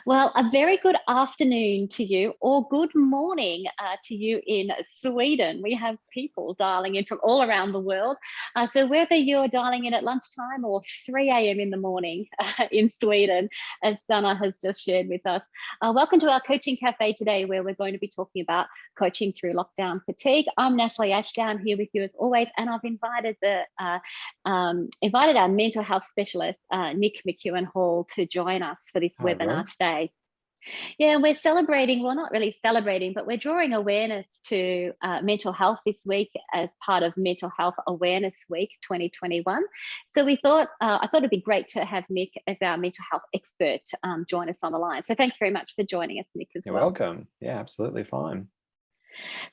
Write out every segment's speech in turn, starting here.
Well, a very good afternoon to you, or good morning to you in Sweden. We have people dialing in from all around the world. So whether you're dialing in at lunchtime or 3 a.m. in the morning in Sweden, as Sana has just shared with us, welcome to our coaching cafe today, where we're going to be talking about coaching through lockdown fatigue. I'm Natalie Ashdown, here with you as always, and I've invited our mental health specialist, Nick McEwen Hall, to join us for this Hi, webinar everyone. today. Yeah, we're celebrating, well, not really celebrating, but we're drawing awareness to mental health this week as part of Mental Health Awareness Week 2021. So I thought it'd be great to have Nick as our mental health expert join us on the line. So thanks very much for joining us, Nick, as You're well. welcome. Yeah, absolutely fine.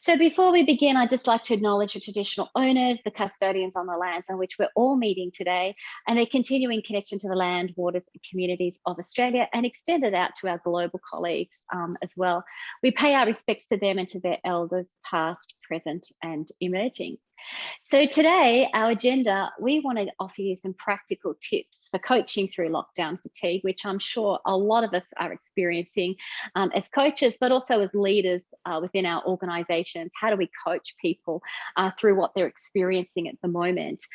So before we begin, I'd just like to acknowledge the traditional owners, the custodians on the lands on which we're all meeting today, and their continuing connection to the land, waters, and communities of Australia, and extend it out to our global colleagues as well. We pay our respects to them and to their elders, past, present, and emerging. So today, our agenda, we want to offer you some practical tips for coaching through lockdown fatigue, which I'm sure a lot of us are experiencing as coaches, but also as leaders within our organisations. How do we coach people through what they're experiencing at the moment?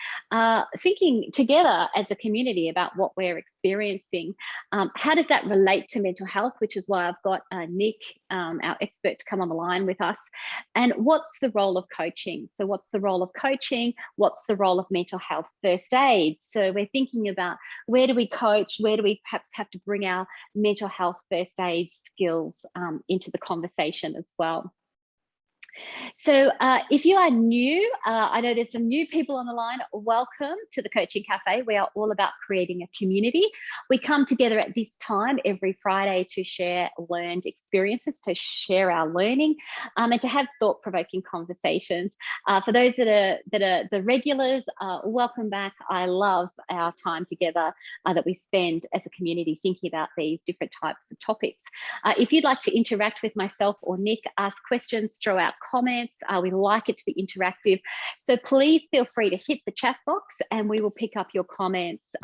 Thinking together as a community about what we're experiencing. How does that relate to mental health, which is why I've got Nick, our expert, to come on the line with us. And what's the role of coaching? So what's the role of coaching? What's the role of mental health first aid? So we're thinking about, where do we coach? Where do we perhaps have to bring our mental health first aid skills into the conversation as well? So if you are new, I know there's some new people on the line. Welcome to the Coaching Cafe. We are all about creating a community. We come together at this time every Friday to share learned experiences, to share our learning, and to have thought-provoking conversations. For those that are the regulars, welcome back. I love our time together that we spend as a community thinking about these different types of topics. If you'd like to interact with myself or Nick, ask questions, throw out comments. We like it to be interactive. So please feel free to hit the chat box and we will pick up your comments.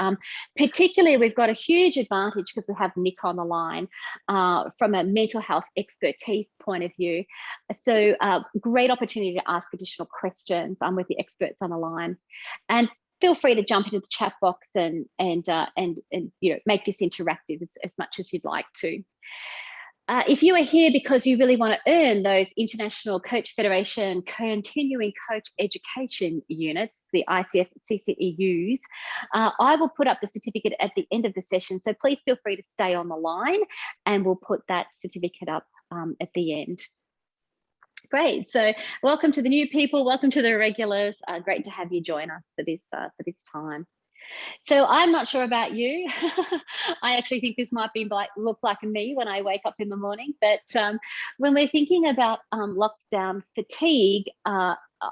Particularly, we've got a huge advantage because we have Nick on the line from a mental health expertise point of view. So great opportunity to ask additional questions with the experts on the line. And feel free to jump into the chat box and make this interactive as much as you'd like to. If you are here because you really want to earn those International Coach Federation Continuing Coach Education Units, the ICF CCEUs, I will put up the certificate at the end of the session. So please feel free to stay on the line and we'll put that certificate up at the end. Great. So welcome to the new people. Welcome to the regulars. Great to have you join us for this time. So I'm not sure about you. I actually think this might look like me when I wake up in the morning. But when we're thinking about lockdown fatigue,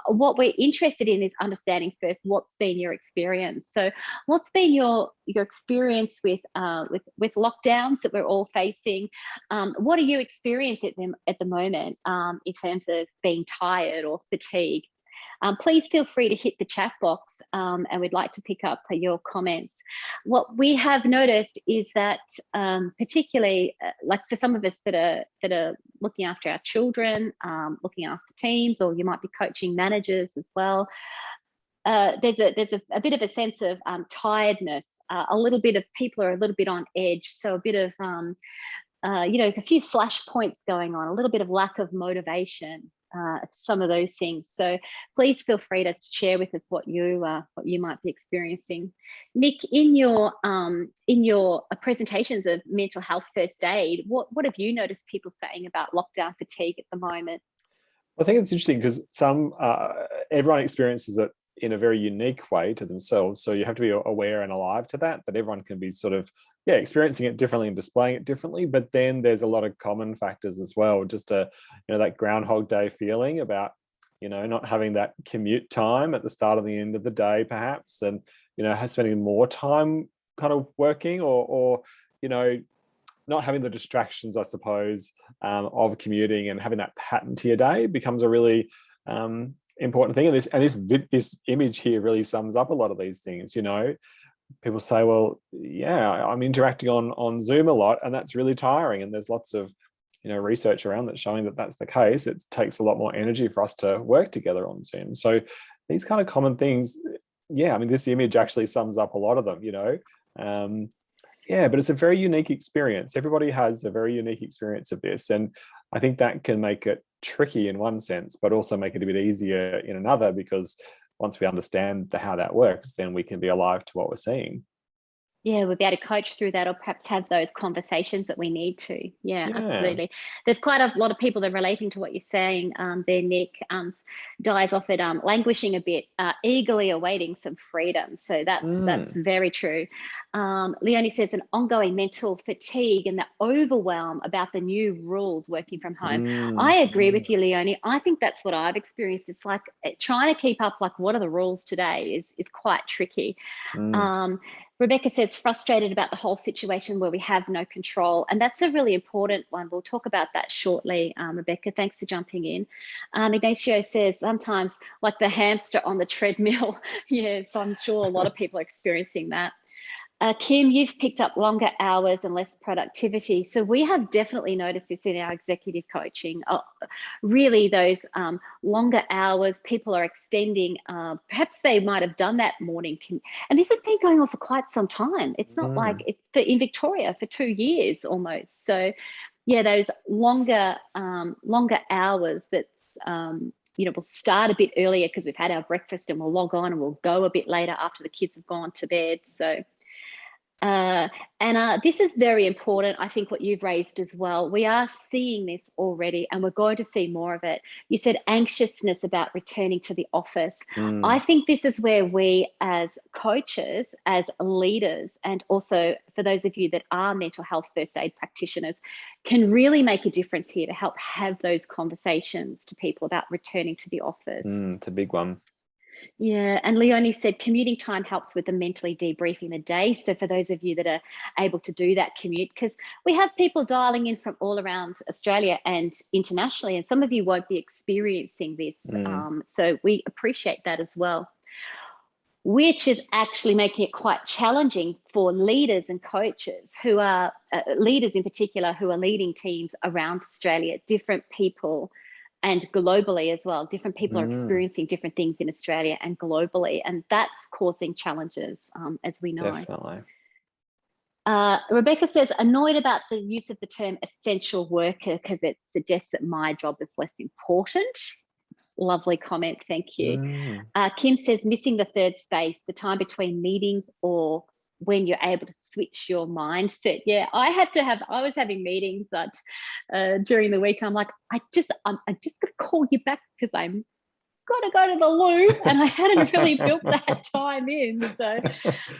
what we're interested in is understanding first what's been your experience. So what's been your experience with lockdowns that we're all facing? What are you experiencing at the moment in terms of being tired or fatigue? Please feel free to hit the chat box and we'd like to pick up your comments. What we have noticed is that particularly like for some of us that are looking after our children, looking after teams, or you might be coaching managers as well, there's a bit of a sense of tiredness. A little bit of people are a little bit on edge. So a bit of, a few flash points going on, a little bit of lack of motivation. Some of those things. So please feel free to share with us what you might be experiencing. Nick, in your presentations of mental health first aid, what have you noticed people saying about lockdown fatigue at the moment? I think it's interesting because everyone experiences it in a very unique way to themselves. So you have to be aware and alive to that everyone can be sort of, experiencing it differently and displaying it differently. But then there's a lot of common factors as well. Just that Groundhog Day feeling about, not having that commute time at the start and the end of the day, perhaps, and, spending more time kind of working or not having the distractions, I suppose, of commuting, and having that pattern to your day becomes a really important thing. And this image here really sums up a lot of these things. people say, well, yeah, I'm interacting on Zoom a lot, and that's really tiring. And there's lots of research around that's showing that that's the case. It takes a lot more energy for us to work together on Zoom. So these kind of common things, yeah, I mean, this image actually sums up a lot of them. Yeah, but it's a very unique experience. Everybody has a very unique experience of this. And I think that can make it tricky in one sense, but also make it a bit easier in another, because once we understand how that works, then we can be alive to what we're seeing. Yeah, we'll be able to coach through that, or perhaps have those conversations that we need to. Yeah, Yeah. absolutely. There's quite a lot of people that are relating to what you're saying there, Nick. Di's offered languishing a bit, eagerly awaiting some freedom. So that's very true. Leonie says an ongoing mental fatigue and the overwhelm about the new rules working from home. I agree with you, Leonie. I think that's what I've experienced. It's like trying to keep up, like, what are the rules today is quite tricky. Rebecca says frustrated about the whole situation where we have no control. And that's a really important one. We'll talk about that shortly, Rebecca. Thanks for jumping in. Ignacio says sometimes like the hamster on the treadmill. Yes, I'm sure a lot of people are experiencing that. Kim, you've picked up longer hours and less productivity. So we have definitely noticed this in our executive coaching. Really, those longer hours, people are extending. Perhaps they might have done that morning. And this has been going on for quite some time. It's not like it's in Victoria for 2 years almost. So yeah, those longer hours that's, we'll start a bit earlier because we've had our breakfast, and we'll log on and we'll go a bit later after the kids have gone to bed. So this is very important, I think, what you've raised as well. We are seeing this already, and we're going to see more of it. You said anxiousness about returning to the office. I think this is where we as coaches, as leaders, and also for those of you that are mental health first aid practitioners, can really make a difference here to help have those conversations to people about returning to the office. It's a big one. Yeah, and Leonie said commuting time helps with the mentally debriefing the day. So for those of you that are able to do that commute, because we have people dialing in from all around Australia and internationally, and some of you won't be experiencing this. So we appreciate that as well, which is actually making it quite challenging for leaders and coaches who are, leaders in particular, who are leading teams around Australia, different people, and globally as well. Different people are experiencing different things in Australia and globally, and that's causing challenges, as we know. Definitely. Rebecca says, annoyed about the use of the term essential worker because it suggests that my job is less important. Lovely comment, thank you. Kim says, missing the third space, the time between meetings or when you're able to switch your mindset. Yeah, I was having meetings that during the week, I'm like, I'm just gonna call you back because I'm gotta go to the loo, and I hadn't really built that time in. So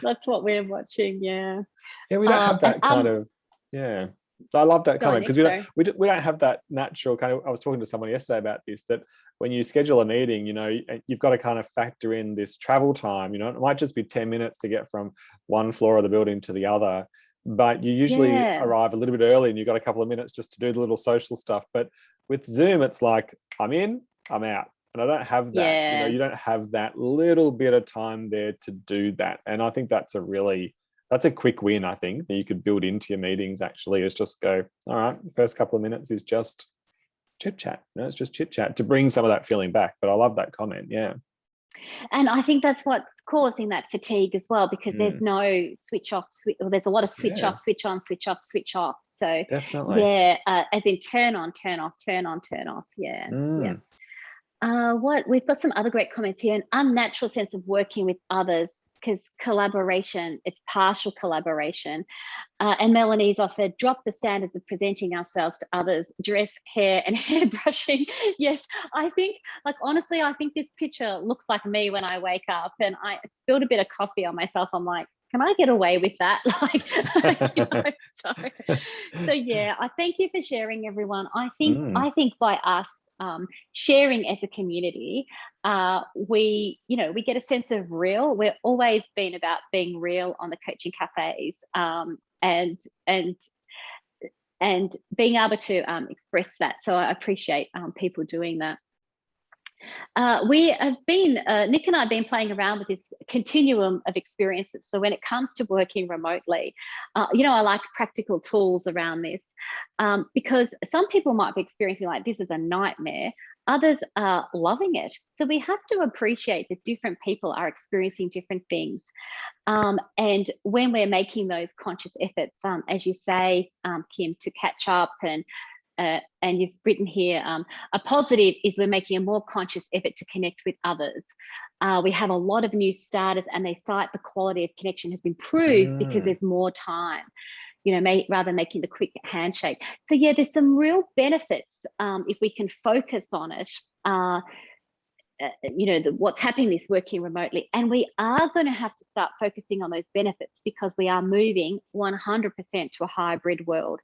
that's what we're watching. Yeah. Yeah, we don't have that kind of, yeah. I love that comment, because we don't have that natural kind of, I was talking to someone yesterday about this, that when you schedule a meeting, you've got to kind of factor in this travel time. It might just be 10 minutes to get from one floor of the building to the other, but you usually arrive a little bit early and you've got a couple of minutes just to do the little social stuff. But with Zoom, it's like, I'm in, I'm out. And I don't have that, you don't have that little bit of time there to do that. And I think that's a quick win, I think, that you could build into your meetings, actually, is just go, all right, the first couple of minutes is just chit chat. It's just chit chat to bring some of that feeling back. But I love that comment. Yeah. And I think that's what's causing that fatigue as well, because there's no switch off, there's a lot of switch off, switch on, switch off, switch off. So definitely. Yeah, as in turn on, turn off, turn on, turn off. Yeah. Yeah. We've got some other great comments here. An unnatural sense of working with others, because collaboration, it's partial collaboration. And Melanie's offered, drop the standards of presenting ourselves to others, dress, hair, and hairbrushing. Yes, I think, honestly, I think this picture looks like me when I wake up, and I spilled a bit of coffee on myself. I'm like, can I get away with that? So yeah, I thank you for sharing, everyone. I think by us sharing as a community, we get a sense of real. We're always been about being real on the coaching cafes, and being able to express that. So I appreciate people doing that. We have been, Nick and I have been playing around with this continuum of experiences. So when it comes to working remotely, I like practical tools around this, because some people might be experiencing like this is a nightmare. Others are loving it. So we have to appreciate that different people are experiencing different things. And when we're making those conscious efforts, as you say, Kim, to catch up and you've written here, a positive is we're making a more conscious effort to connect with others. We have a lot of new starters and they cite the quality of connection has improved because there's more time, rather than making the quick handshake. So yeah, there's some real benefits if we can focus on it. What's happening is working remotely, and we are going to have to start focusing on those benefits because we are moving 100% to a hybrid world.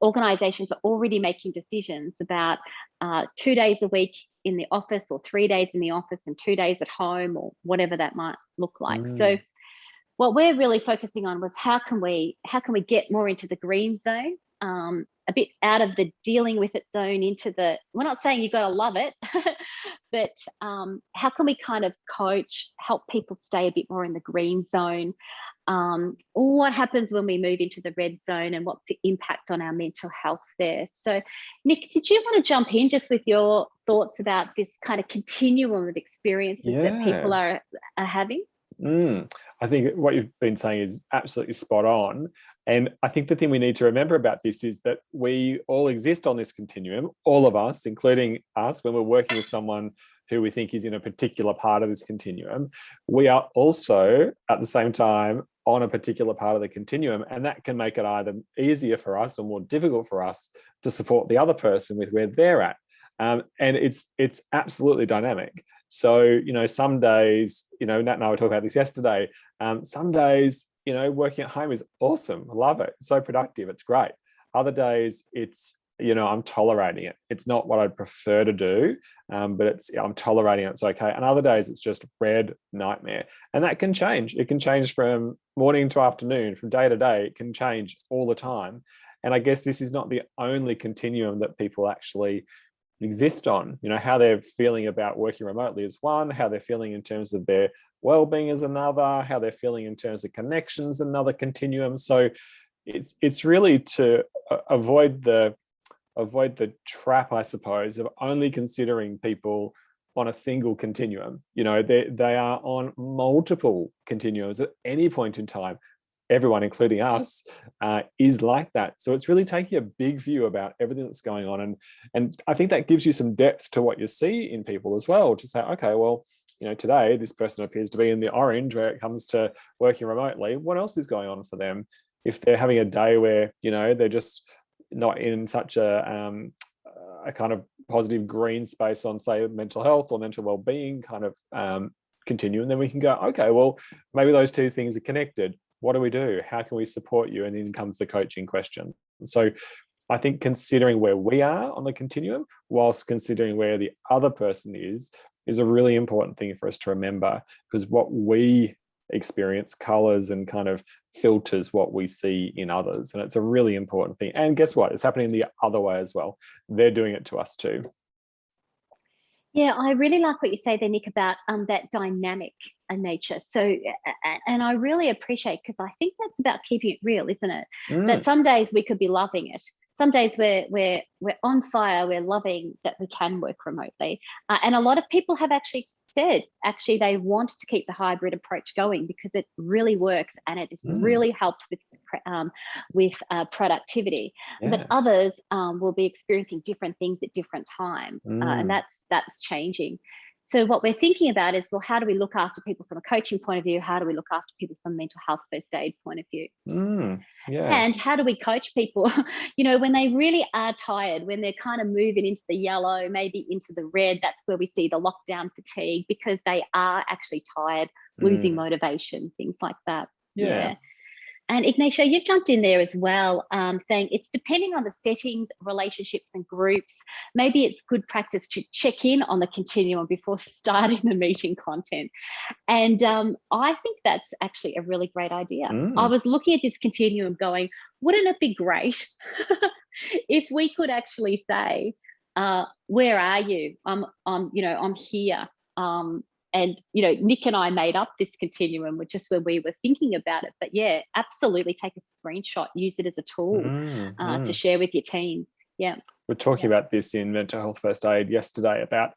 Organizations are already making decisions about 2 days a week in the office, or 3 days in the office and 2 days at home, or whatever that might look like. So what we're really focusing on was how can we get more into the green zone, a bit out of the dealing with it zone into the, we're not saying you've got to love it, but how can we kind of help people stay a bit more in the green zone? What happens when we move into the red zone, and what's the impact on our mental health there? So Nick, did you want to jump in just with your thoughts about this kind of continuum of experiences that people are having? I think what you've been saying is absolutely spot on. And I think the thing we need to remember about this is that we all exist on this continuum, all of us, including us, when we're working with someone who we think is in a particular part of this continuum. We are also, at the same time, on a particular part of the continuum, and that can make it either easier for us or more difficult for us to support the other person with where they're at. And it's absolutely dynamic. So, some days, Nat and I were talking about this yesterday. Some days, working at home is awesome. I love it. It's so productive. It's great. Other days, it's, I'm tolerating it. It's not what I'd prefer to do, but I'm tolerating it. It's okay. And other days, it's just red nightmare. And that can change. It can change from morning to afternoon, from day to day. It can change all the time. And I guess this is not the only continuum that people actually exist on. How they're feeling about working remotely is one, how they're feeling in terms of their well-being is another, how they're feeling in terms of connections, another continuum. So it's really to avoid the trap, I suppose, of only considering people on a single continuum. They are on multiple continuums at any point in time. Everyone, including us, is like that. So it's really taking a big view about everything that's going on. And I think that gives you some depth to what you see in people as well, to say, okay, well, today this person appears to be in the orange where it comes to working remotely. What else is going on for them? If they're having a day where, they're just not in such a kind of positive green space on, say, mental health or mental well-being kind of continuum, then we can go, okay, well, maybe those two things are connected. What do we do? How can we support you? And then comes the coaching question. So I think considering where we are on the continuum, whilst considering where the other person is a really important thing for us to remember, because what we experience colors and kind of filters what we see in others. And it's a really important thing. And guess what? It's happening the other way as well. They're doing it to us too. Yeah, I really like what you say there, Nick, about that dynamic nature. So, and I really appreciate, because I think that's about keeping it real, isn't it? That some days we could be loving it. Some days we're on fire. We're loving that we can work remotely. And a lot of people have actually said, they want to keep the hybrid approach going because it really works and it has really helped with productivity. Yeah. But others will be experiencing different things at different times, and that's changing. So what we're thinking about is, well, how do we look after people from a coaching point of view? How do we look after people from a mental health first aid point of view? And how do we coach people, when they really are tired, when they're kind of moving into the yellow, maybe into the red? That's where we see the lockdown fatigue, because they are actually tired, losing motivation, things like that. Yeah. And Ignacio, you've jumped in there as well, saying it's depending on the settings, relationships and groups. Maybe it's good practice to check in on the continuum before starting the meeting content. And I think that's actually a really great idea. I was looking at this continuum going, wouldn't it be great if we could actually say, where are you? I'm here. And Nick and I made up this continuum, which is when we were thinking about it. But yeah, absolutely, take a screenshot, use it as a tool to share with your teams. Yeah, we're talking about this in mental health first aid yesterday about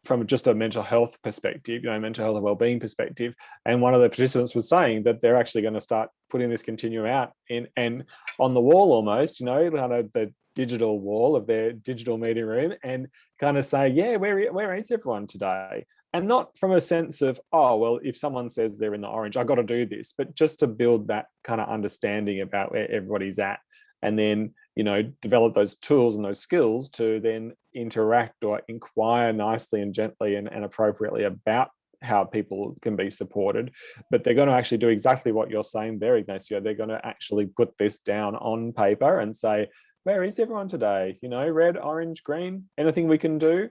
from just a mental health perspective, mental health and wellbeing perspective. And one of the participants was saying that they're actually going to start putting this continuum out and on the wall almost, kind of the digital wall of their digital meeting room, and kind of say, yeah, where is everyone today? And not from a sense of, oh, well, if someone says they're in the orange, I got to do this, but just to build that kind of understanding about where everybody's at. And then, develop those tools and those skills to then interact or inquire nicely and gently and appropriately about how people can be supported. But they're going to actually do exactly what you're saying there, Ignacio. They're going to actually put this down on paper and say, where is everyone today? Red, orange, green, anything we can do?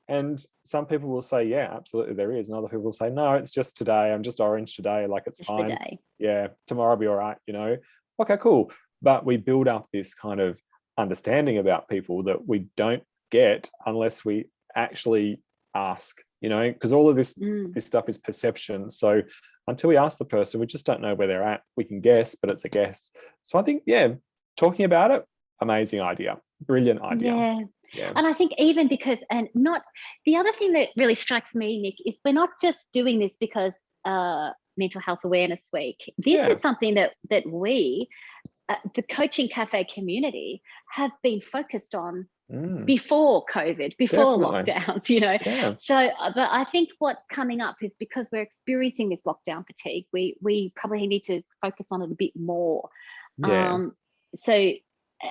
And some people will say, yeah, absolutely there is. And other people will say, no, it's just today. I'm just orange today. Like, it's just fine. The day. Yeah, tomorrow will be all right, Okay, cool. But we build up this kind of understanding about people that we don't get unless we actually ask, because all of this stuff is perception. So until we ask the person, we just don't know where they're at. We can guess, but it's a guess. So I think, talking about it, amazing idea, brilliant idea. Yeah. And I think even because, and not the other thing that really strikes me, Nick, is we're not just doing this because Mental Health Awareness Week. This is something that we, the Coaching Cafe community, have been focused on before COVID, before lockdowns, Yeah. So, but I think what's coming up is because we're experiencing this lockdown fatigue, we probably need to focus on it a bit more. Yeah. So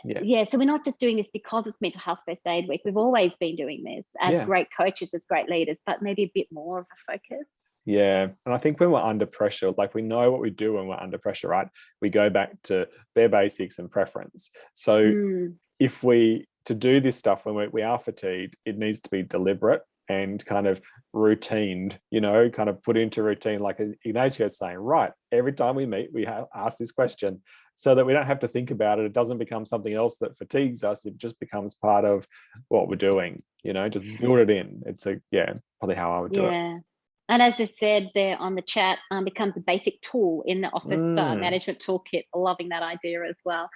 we're not just doing this because it's Mental Health First Aid Week. We've always been doing this as great coaches, as great leaders, but maybe a bit more of a focus. Yeah. And I think when we're under pressure, like we know what we do when we're under pressure, right? We go back to bare basics and preference. So if to do this stuff when we are fatigued, it needs to be deliberate and kind of routined, kind of put into routine, like Ignacio is saying, right, every time we meet, we ask this question so that we don't have to think about it. It doesn't become something else that fatigues us. It just becomes part of what we're doing, just build it in. It's probably how I would do it. And as they said there on the chat, becomes a basic tool in the office management toolkit. Loving that idea as well.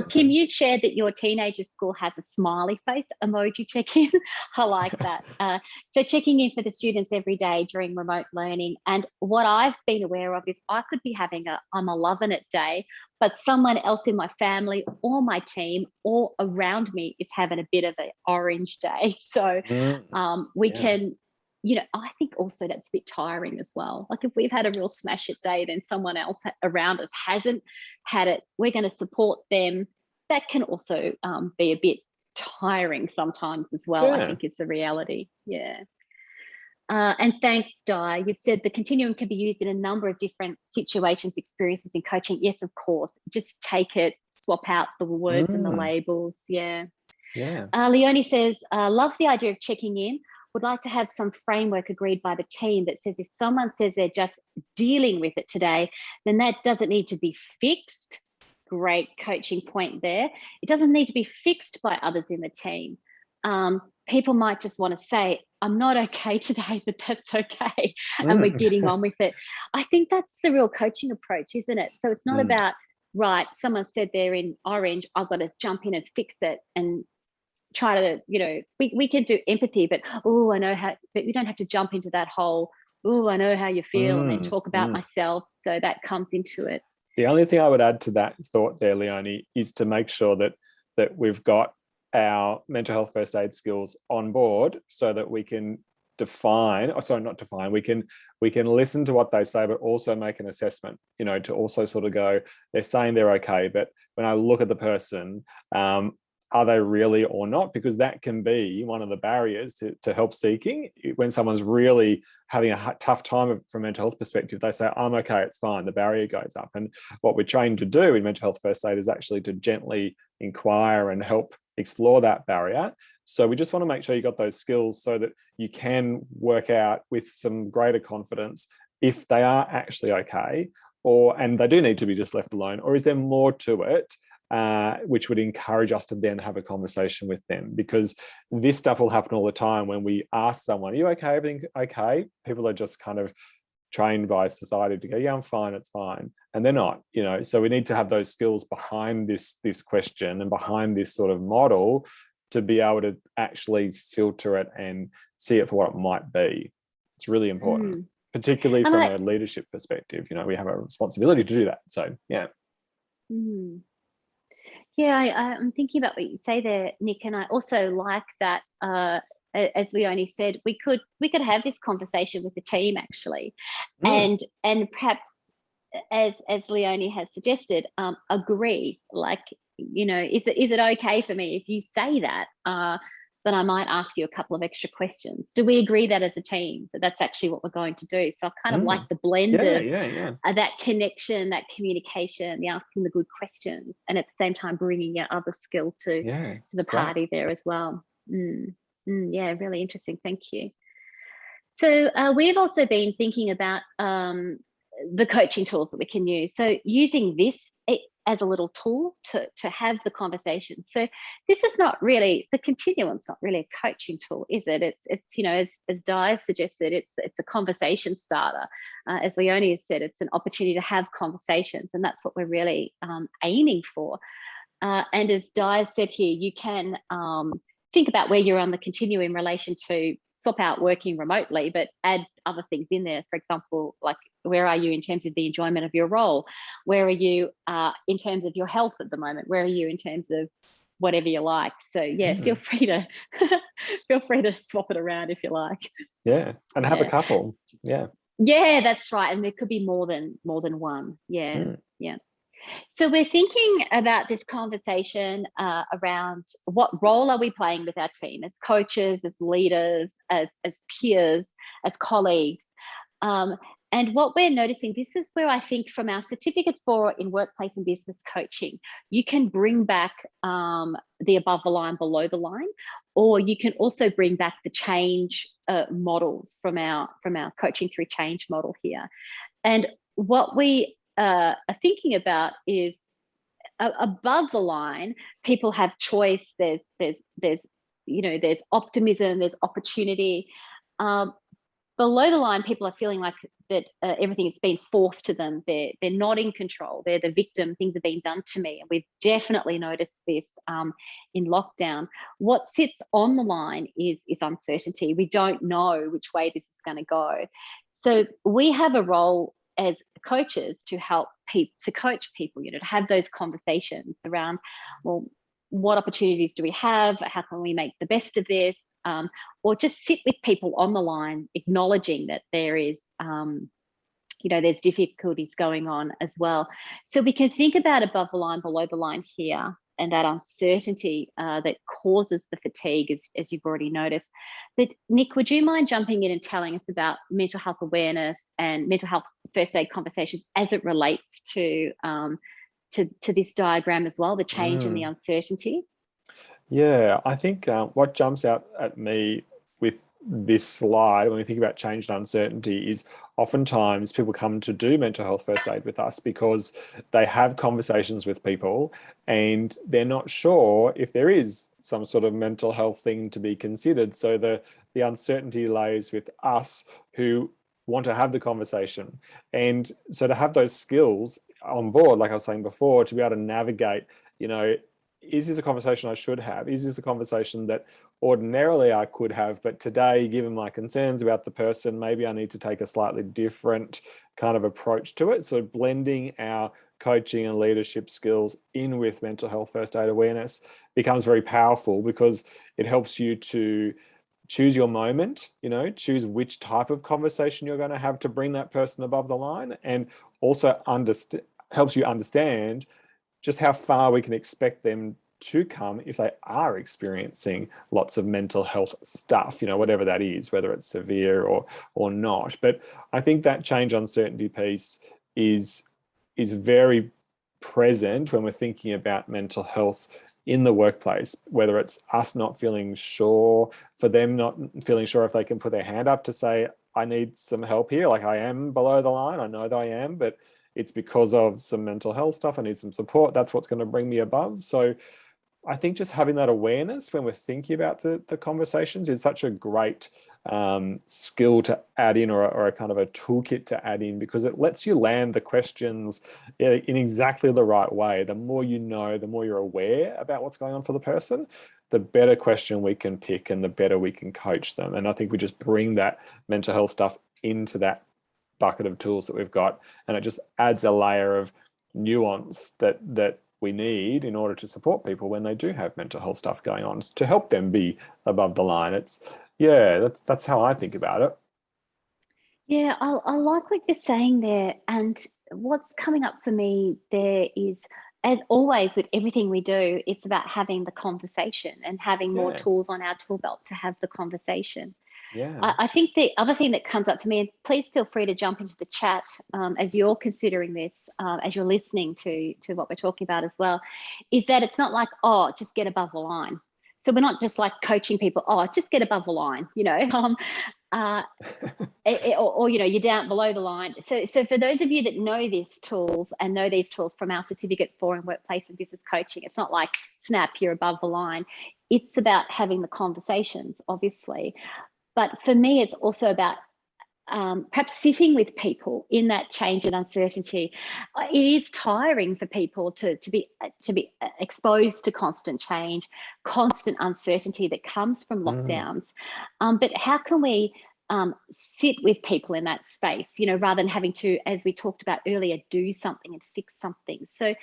Kim, you shared that your teenager school has a smiley face emoji check-in. I like that. So checking in for the students every day during remote learning. And what I've been aware of is I could be having I'm a loving it day, but someone else in my family or my team or around me is having a bit of an orange day. So we can... I think also that's a bit tiring as well. Like if we've had a real smash it day, then someone else around us hasn't had it. We're going to support them. That can also be a bit tiring sometimes as well, I think is the reality. Yeah. And thanks, Di. You've said the continuum can be used in a number of different situations, experiences in coaching. Yes, of course. Just take it, swap out the words and the labels. Yeah. Leonie says, love the idea of checking in. Would like to have some framework agreed by the team that says if someone says they're just dealing with it today, then that doesn't need to be fixed. Great coaching point there. It doesn't need to be fixed by others in the team. People might just want to say, I'm not okay today, but that's okay. And we're getting on with it. I think that's the real coaching approach, isn't it? So it's not about, right, someone said they're in orange, I've got to jump in and fix it and try to, we can do empathy, but I know how, but we don't have to jump into that whole, I know how you feel and then talk about myself. So that comes into it. The only thing I would add to that thought there, Leonie, is to make sure that we've got our mental health first aid skills on board so that we can we can listen to what they say, but also make an assessment, to also sort of go, they're saying they're okay, but when I look at the person, are they really or not? Because that can be one of the barriers to help seeking. When someone's really having a tough time from a mental health perspective, they say, I'm okay, it's fine. The barrier goes up. And what we're trained to do in mental health first aid is actually to gently inquire and help explore that barrier. So we just want to make sure you got those skills so that you can work out with some greater confidence if they are actually okay, and they do need to be just left alone, or is there more to it? which would encourage us to then have a conversation with them, because this stuff will happen all the time when we ask someone, are you okay? Everything okay? People are just kind of trained by society to go, yeah, I'm fine, it's fine. And they're not, so we need to have those skills behind this question and behind this sort of model to be able to actually filter it and see it for what it might be. It's really important, particularly from a leadership perspective. We have a responsibility to do that. So, yeah. Yeah, I'm thinking about what you say there, Nick, and I also like that, as Leonie said, we could have this conversation with the team actually, and perhaps as Leonie has suggested, agree. Like, is it okay for me if you say that? Then I might ask you a couple of extra questions. Do we agree that as a team that that's actually what we're going to do? So I kind of like the blend of that connection, that communication, the asking the good questions, and at the same time bringing out other skills to the party there as well. Yeah, really interesting. Thank you. So we've also been thinking about the coaching tools that we can use. So using this as a little tool to have the conversation. So this is not really, the Continuum's not really a coaching tool, is it? It's as Di suggested, it's a conversation starter. As Leonie has said, it's an opportunity to have conversations, and that's what we're really aiming for. And as Di said here, you can think about where you're on the continuum in relation to swap out working remotely, but add other things in there. For example, like, where are you in terms of the enjoyment of your role? Where are you in terms of your health at the moment? Where are you in terms of whatever you like? So yeah, feel free to swap it around if you like. Yeah, and have a couple. Yeah. Yeah, that's right. And there could be more than one. Yeah. Yeah. So we're thinking about this conversation around what role are we playing with our team as coaches, as leaders, as peers, as colleagues. And what we're noticing, this is where I think from our certificate in workplace and business coaching, you can bring back the above the line, below the line, or you can also bring back the change models from our coaching through change model here. And what we are thinking about is above the line, people have choice. There's optimism, there's opportunity. Below the line, people are feeling like that everything is being forced to them. They're not in control. They're the victim. Things are being done to me. And we've definitely noticed this in lockdown. What sits on the line is uncertainty. We don't know which way this is going to go. So we have a role as coaches to help people, to coach people, to have those conversations around, well, what opportunities do we have? How can we make the best of this? Or just sit with people on the line, acknowledging that there is, there's difficulties going on as well. So we can think about above the line, below the line here, and that uncertainty that causes the fatigue, as you've already noticed. But Nick, would you mind jumping in and telling us about mental health awareness and mental health first aid conversations as it relates to this diagram as well, the change and the uncertainty? Yeah, I think what jumps out at me with this slide when we think about change and uncertainty is oftentimes people come to do mental health first aid with us because they have conversations with people and they're not sure if there is some sort of mental health thing to be considered. So the uncertainty lays with us who want to have the conversation. And so to have those skills on board, like I was saying before, to be able to navigate, is this a conversation I should have? Is this a conversation that ordinarily I could have, but today, given my concerns about the person, maybe I need to take a slightly different kind of approach to it. So blending our coaching and leadership skills in with mental health first aid awareness becomes very powerful because it helps you to choose your moment, choose which type of conversation you're going to have to bring that person above the line, and also helps you understand just how far we can expect them to come if they are experiencing lots of mental health stuff, whatever that is, whether it's severe or not. But I think that change uncertainty piece is very present when we're thinking about mental health in the workplace, whether it's us not feeling sure, for them not feeling sure if they can put their hand up to say, I need some help here, like I am below the line, I know that I am, but it's because of some mental health stuff, I need some support, that's what's going to bring me above. So I think just having that awareness when we're thinking about the conversations is such a great skill to add in, or a kind of a toolkit to add in, because it lets you land the questions in exactly the right way. The more you know, the more you're aware about what's going on for the person, the better question we can pick and the better we can coach them. And I think we just bring that mental health stuff into that bucket of tools that we've got, and it just adds a layer of nuance that we need in order to support people when they do have mental health stuff going on, to help them be above the line. That's how I think about it. Yeah, I like what you're saying there. And what's coming up for me there is, as always with everything we do, it's about having the conversation and having more Yeah, tools on our tool belt to have the conversation. yeah. I think the other thing that comes up for me, and please feel free to jump into the chat as you're considering this, as you're listening to what we're talking about as well, is that it's not like, oh, just get above the line. So we're not just like coaching people, oh, just get above the line, uh, or you're down below the line. So for those of you that know these tools and know these tools from our certificate for in workplace and business coaching, it's not like snap, you're above the line. It's about having the conversations, obviously. But for me, it's also about perhaps sitting with people in that change and uncertainty. It is tiring for people to be exposed to constant change, constant uncertainty that comes from lockdowns. But how can we sit with people in that space, rather than having to, as we talked about earlier, do something and fix something? So,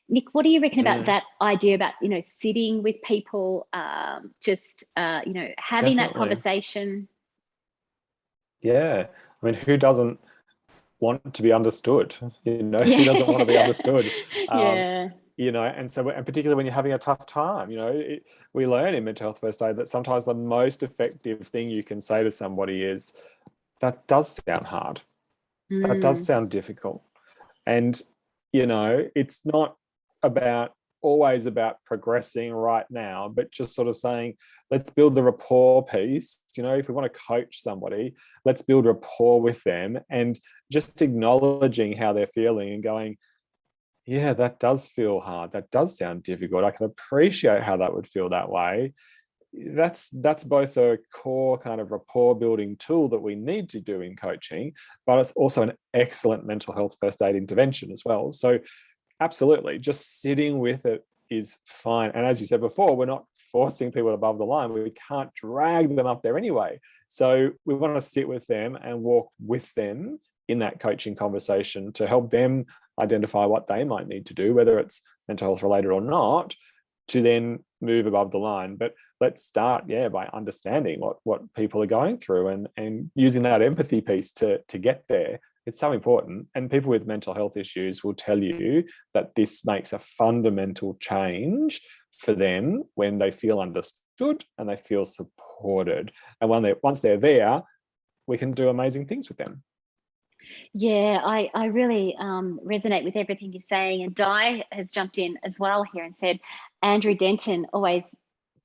Nick, what do you reckon about that idea about, sitting with people, just, having Definitely. that conversation? Yeah. I mean, who doesn't want to be understood? Yeah. Who doesn't want to be understood? Yeah. And particularly when you're having a tough time, we learn in mental health first aid that sometimes the most effective thing you can say to somebody is, that does sound hard. That does sound difficult. And, it's not always about progressing right now, but just sort of saying, let's build the rapport piece. If we want to coach somebody, let's build rapport with them, and just acknowledging how they're feeling and going, yeah, that does feel hard. That does sound difficult. I can appreciate how that would feel that way. That's both a core kind of rapport building tool that we need to do in coaching, but it's also an excellent mental health first aid intervention as well. So absolutely, just sitting with it is fine. And as you said before, we're not forcing people above the line. We can't drag them up there anyway. So we want to sit with them and walk with them in that coaching conversation to help them identify what they might need to do, whether it's mental health related or not, to then move above the line. But let's start, by understanding what people are going through and using that empathy piece to get there. It's so important. And people with mental health issues will tell you that this makes a fundamental change for them when they feel understood and they feel supported. And once they're there, we can do amazing things with them. Yeah, I really resonate with everything you're saying. And Di has jumped in as well here and said, Andrew Denton always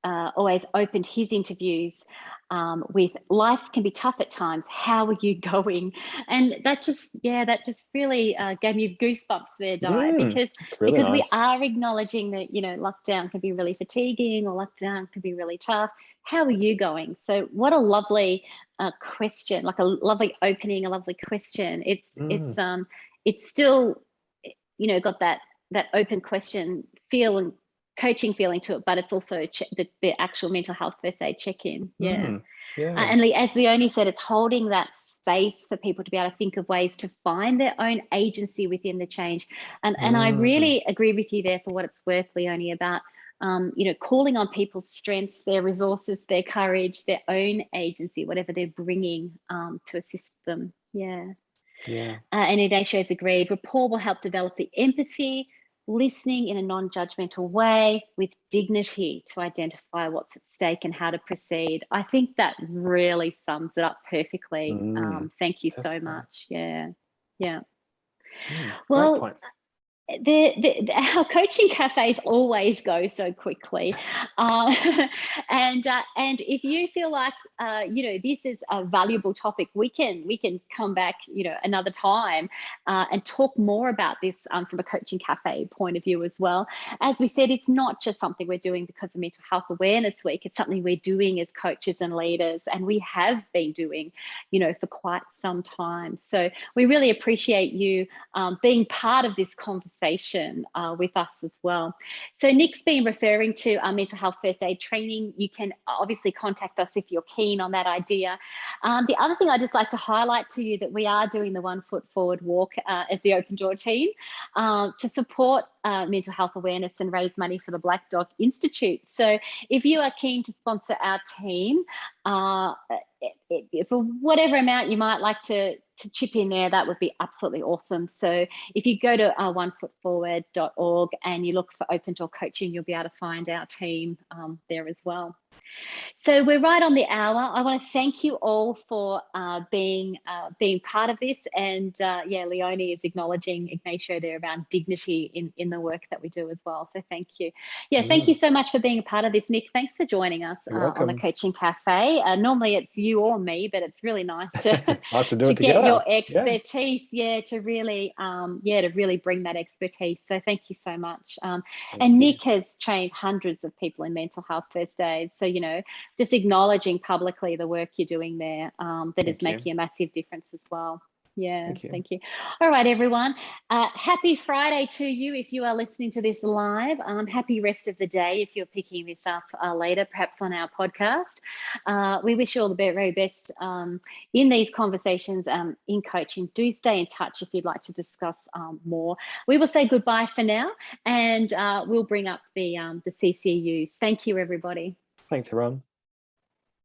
opened his interviews with, life can be tough at times. How are you going? And that just really gave me goosebumps there, Di, because really nice. we are acknowledging that, lockdown can be really fatiguing, or lockdown can be really tough. How are you going? So what a lovely question, like a lovely opening, a lovely question. It's still, got that open question feel and coaching feeling to it, but it's also the actual mental health first aid check-in. And as Leonie said, it's holding that space for people to be able to think of ways to find their own agency within the change. And I really agree with you there, for what it's worth, Leonie, about calling on people's strengths, their resources, their courage, their own agency, whatever they're bringing to assist them. And Ignatio's agreed. Rapport will help develop the empathy, listening in a non-judgmental way with dignity to identify what's at stake and how to proceed. I think that really sums it up perfectly. Thank you so much. Well, great points. Our coaching cafes always go so quickly, and if you feel like this is a valuable topic, we can come back another time and talk more about this from a coaching cafe point of view as well. As we said, it's not just something we're doing because of Mental Health Awareness Week. It's something we're doing as coaches and leaders, and we have been doing for quite some time. So we really appreciate you being part of this conversation with us as well. So Nick's been referring to our mental health first aid training. You can obviously contact us if you're keen on that idea. The other thing I'd just like to highlight to you that we are doing the 1 Foot Forward walk as the Open Door team to support mental health awareness and raise money for the Black Dog Institute. So if you are keen to sponsor our team, for whatever amount you might like to chip in there, that would be absolutely awesome. So if you go to onefootforward.org and you look for Open Door Coaching, you'll be able to find our team there as well. So we're right on the hour. I want to thank you all for being part of this. And Leonie is acknowledging Ignacio there around dignity in the work that we do as well. So thank you. Thank you so much for being a part of this, Nick. Thanks for joining us on the Coaching Cafe. Normally it's you or me, but it's really nice to it's nice to do it get together. your expertise, to really bring that expertise. So thank you so much. And Nick has trained hundreds of people in mental health first aid. So just acknowledging publicly the work you're doing there that is making a massive difference as well. Thank you. All right, everyone. Happy Friday to you if you are listening to this live. Happy rest of the day if you're picking this up later, perhaps on our podcast. We wish you all the very best in these conversations in coaching. Do stay in touch if you'd like to discuss more. We will say goodbye for now, and we'll bring up the CCUs. Thank you, everybody. Thanks, everyone.